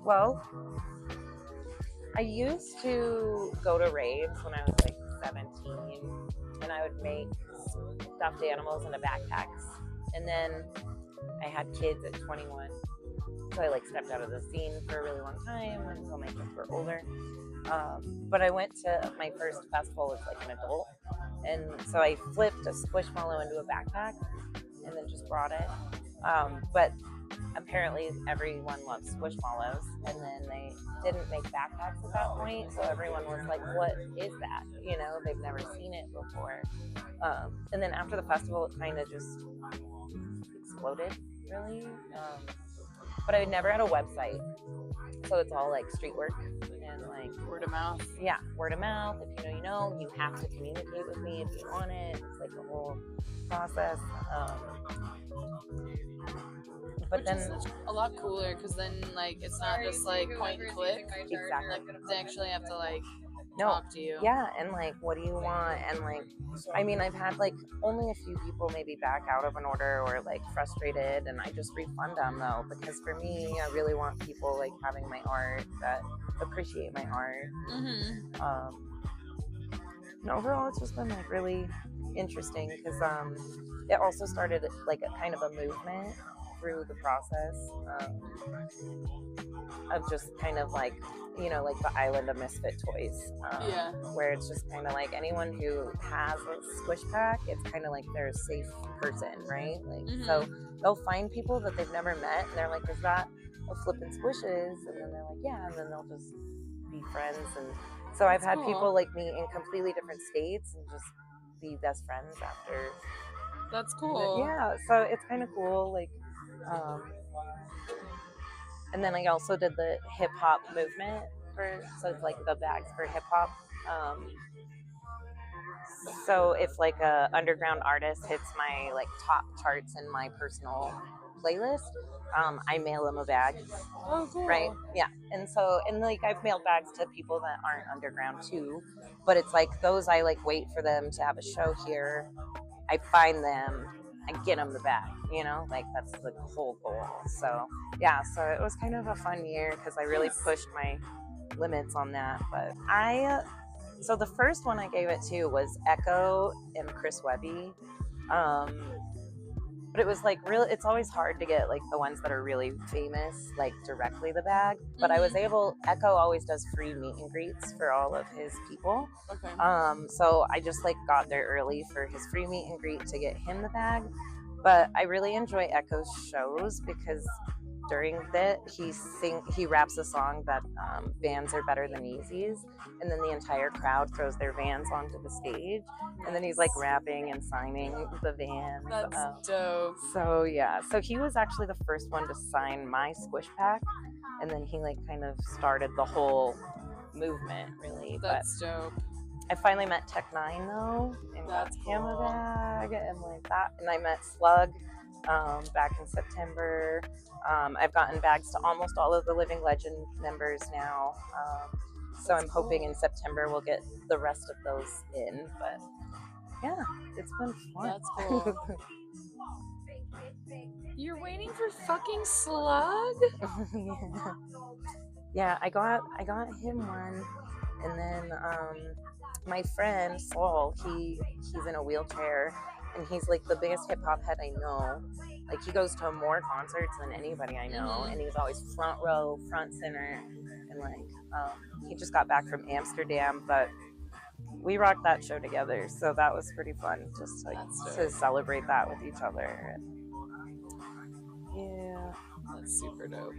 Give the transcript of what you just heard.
Well, I used to go to raves when I was like 17, and I would make stuffed animals into backpacks. And then I had kids at 21, so I like stepped out of the scene for a really long time until my kids were older. But I went to my first festival as like an adult, and so I flipped a squishmallow into a backpack and then just brought it. But apparently everyone loves squishmallows, and then they didn't make backpacks at that point, so everyone was like, what is that? You know, they've never seen it before. And then after the festival, it kind of just exploded, really. But I never had a website, so it's all like street work and like word of mouth. Yeah, word of mouth. If you know, you have to communicate with me if you want it. It's like a whole process. But Which then is a lot cooler, because then like it's not just like point and click. Exactly. Like they actually have to like talk to you. Yeah, and like, what do you want? And like, I mean, I've had like only a few people maybe back out of an order or like frustrated, and I just refund them though, because for me, I really want people like having my art, that appreciate my art. And overall, it's just been like really interesting, because it also started like a kind of a movement through the process of just kind of like, like the island of misfit toys, where it's just kind of like anyone who has a squish pack, it's kind of like they're a safe person, right? Like, so they'll find people that they've never met, and they're like, is that a FlippinSquishes? And then they're like, yeah, and then they'll just be friends. And so I've had people like me in completely different states and just be best friends after. That's cool. Yeah, so it's kind of cool, like, and then I also did the hip hop movement so it's like the bags for hip hop. So if like a underground artist hits my like top charts in my personal playlist, I mail them a bag. Oh, cool. Right? Yeah. And so, and like I've mailed bags to people that aren't underground too, but it's like those I like wait for them to have a show here. I find them, I get them the bag, like that's the whole goal. So yeah, so it was kind of a fun year because I really pushed my limits on that. But so the first one I gave it to was Echo and Chris Webby. But it was like it's always hard to get like the ones that are really famous, like directly the bag. But I was Echo always does free meet and greets for all of his people. Okay. So I just like got there early for his free meet and greet to get him the bag. But I really enjoy Echo's shows because during that he raps a song that vans are better than Yeezys, and then the entire crowd throws their Vans onto the stage, and then he's like rapping and signing the Vans. That's dope. So yeah, so he was actually the first one to sign my squish pack, and then he like kind of started the whole movement, really. That's dope. I finally met Tech Nine though, and got him a bag and like that, and I met Slug back in September. I've gotten bags to almost all of the Living Legend members now, so I'm hoping in September we'll get the rest of those in. But yeah, it's been fun. That's cool. You're waiting for fucking Slug? Yeah, I got him one, and then my friend Saul, he's in a wheelchair, and he's like the biggest hip hop head I know. Like he goes to more concerts than anybody I know, and he's always front row, front center, and like he just got back from Amsterdam, but we rocked that show together, so that was pretty fun, just like to celebrate that with each other. Yeah, that's super dope.